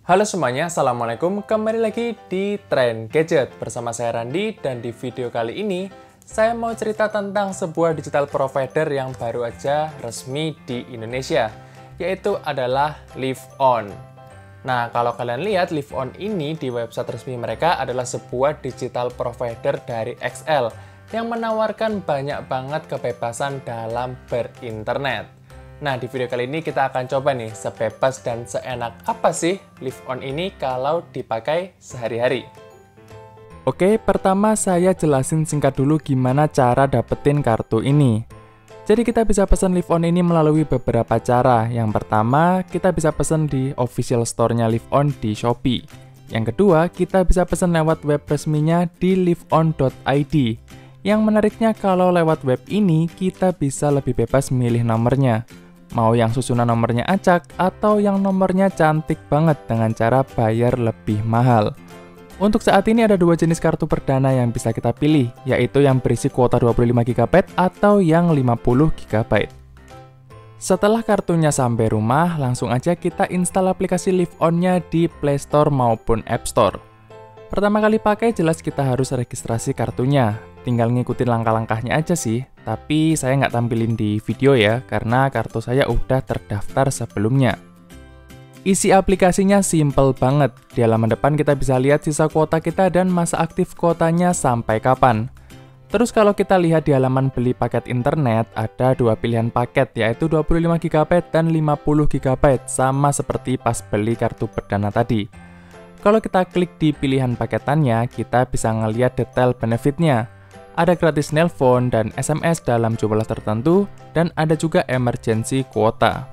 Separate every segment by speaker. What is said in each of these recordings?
Speaker 1: Halo semuanya, Assalamualaikum. Kembali lagi di Tren Gadget bersama saya Randi, dan di video kali ini saya mau cerita tentang sebuah digital provider yang baru aja resmi di Indonesia, yaitu adalah LiveOn. Nah, kalau kalian lihat, LiveOn ini di website resmi mereka adalah sebuah digital provider dari XL yang menawarkan banyak banget kebebasan dalam berinternet. Nah, di video kali ini kita akan coba nih, sebebas dan seenak apa sih LiveOn ini kalau dipakai sehari-hari. Oke, pertama saya jelasin singkat dulu gimana cara dapetin kartu ini. Jadi kita bisa pesan LiveOn ini melalui beberapa cara. Yang pertama, kita bisa pesan di official store-nya LiveOn di Shopee. Yang kedua, kita bisa pesan lewat web resminya di liveon.id. Yang menariknya kalau lewat web ini, kita bisa lebih bebas milih nomornya. Mau yang susunan nomornya acak atau yang nomornya cantik banget dengan cara bayar lebih mahal. Untuk saat ini ada dua jenis kartu perdana yang bisa kita pilih, yaitu yang berisi kuota 25GB atau yang 50GB. Setelah kartunya sampai rumah, langsung aja kita install aplikasi LiveOn-nya di Play Store maupun App Store. Pertama kali pakai jelas kita harus registrasi kartunya. Tinggal ngikutin langkah-langkahnya aja sih, tapi saya nggak tampilin di video ya, karena kartu saya udah terdaftar sebelumnya. Isi aplikasinya simple banget. Di halaman depan kita bisa lihat sisa kuota kita dan masa aktif kuotanya sampai kapan. Terus kalau kita lihat di halaman beli paket internet, ada dua pilihan paket, yaitu 25GB dan 50GB, sama seperti pas beli kartu perdana tadi. Kalau kita klik di pilihan paketannya, kita bisa ngeliat detail benefitnya. Ada gratis nelpon dan SMS dalam jumlah tertentu, dan ada juga emergency kuota.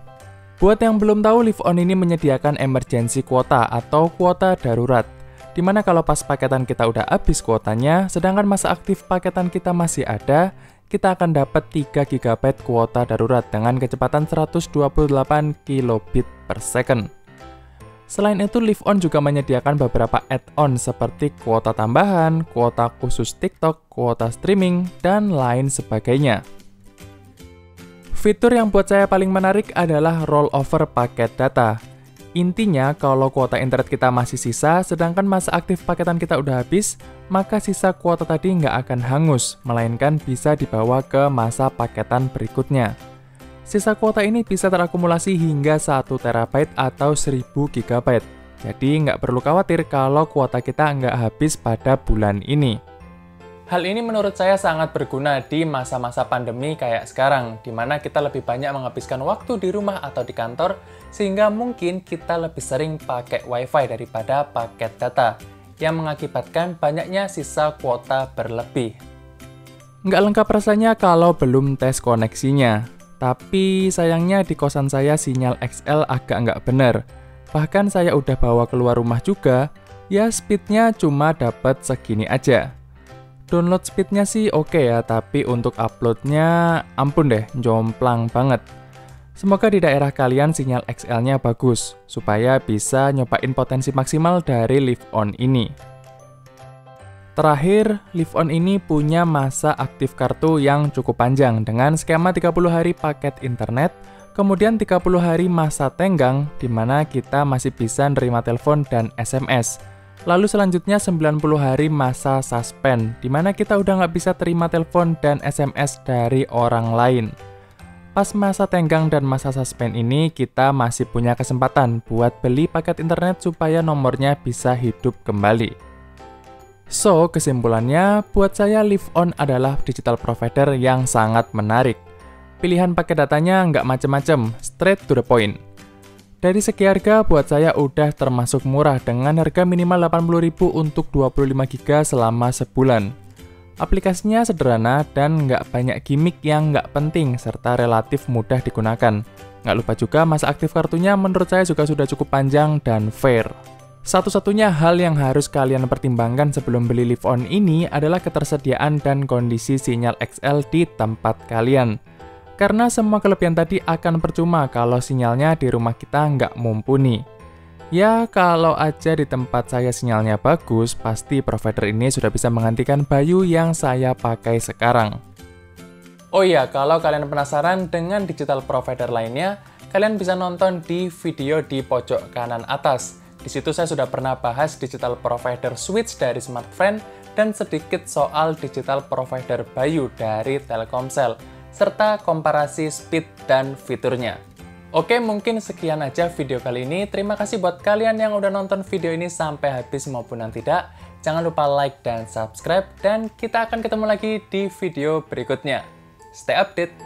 Speaker 1: Buat yang belum tahu, LiveOn ini menyediakan emergency kuota atau kuota darurat, dimana kalau pas paketan kita udah habis kuotanya, sedangkan masa aktif paketan kita masih ada, kita akan dapat 3GB kuota darurat dengan kecepatan 128 kilobit per second. Selain itu, LiveOn juga menyediakan beberapa add-on seperti kuota tambahan, kuota khusus TikTok, kuota streaming, dan lain sebagainya. Fitur yang buat saya paling menarik adalah rollover paket data. Intinya, kalau kuota internet kita masih sisa, sedangkan masa aktif paketan kita udah habis, maka sisa kuota tadi nggak akan hangus, melainkan bisa dibawa ke masa paketan berikutnya. Sisa kuota ini bisa terakumulasi hingga 1 TB atau 1000 GB. Jadi nggak perlu khawatir kalau kuota kita nggak habis pada bulan ini. Hal ini menurut saya sangat berguna di masa-masa pandemi kayak sekarang, di mana kita lebih banyak menghabiskan waktu di rumah atau di kantor, sehingga mungkin kita lebih sering pakai WiFi daripada paket data, yang mengakibatkan banyaknya sisa kuota berlebih. Nggak lengkap rasanya kalau belum tes koneksinya. Tapi sayangnya di kosan saya sinyal XL agak nggak bener. Bahkan saya udah bawa keluar rumah juga, ya speednya cuma dapat segini aja. Download speednya sih oke ya, tapi untuk uploadnya ampun deh, jomplang banget. Semoga di daerah kalian sinyal XL-nya bagus, supaya bisa nyobain potensi maksimal dari LiveOn ini. Terakhir, LiveOn ini punya masa aktif kartu yang cukup panjang dengan skema 30 hari paket internet, kemudian 30 hari masa tenggang di mana kita masih bisa nerima telepon dan SMS. Lalu selanjutnya 90 hari masa suspend, di mana kita udah nggak bisa terima telepon dan SMS dari orang lain. Pas masa tenggang dan masa suspend ini, kita masih punya kesempatan buat beli paket internet supaya nomornya bisa hidup kembali. So, kesimpulannya, buat saya LiveOn adalah digital provider yang sangat menarik. Pilihan paket datanya nggak macem-macem, straight to the point. Dari segi harga, buat saya udah termasuk murah dengan harga minimal 80.000 untuk 25GB selama sebulan. Aplikasinya sederhana dan nggak banyak gimmick yang nggak penting, serta relatif mudah digunakan. Nggak lupa juga masa aktif kartunya menurut saya juga sudah cukup panjang dan fair. Satu-satunya hal yang harus kalian pertimbangkan sebelum beli LiveOn ini adalah ketersediaan dan kondisi sinyal XL di tempat kalian. Karena semua kelebihan tadi akan percuma kalau sinyalnya di rumah kita nggak mumpuni. Ya, kalau aja di tempat saya sinyalnya bagus, pasti provider ini sudah bisa menggantikan Bayu yang saya pakai sekarang. Oh iya, kalau kalian penasaran dengan digital provider lainnya, kalian bisa nonton di video di pojok kanan atas. Di situ saya sudah pernah bahas digital provider switch dari Smartfren dan sedikit soal digital provider Bayu dari Telkomsel, serta komparasi speed dan fiturnya. Oke, mungkin sekian aja video kali ini. Terima kasih buat kalian yang udah nonton video ini sampai habis maupun yang tidak. Jangan lupa like dan subscribe, dan kita akan ketemu lagi di video berikutnya. Stay update!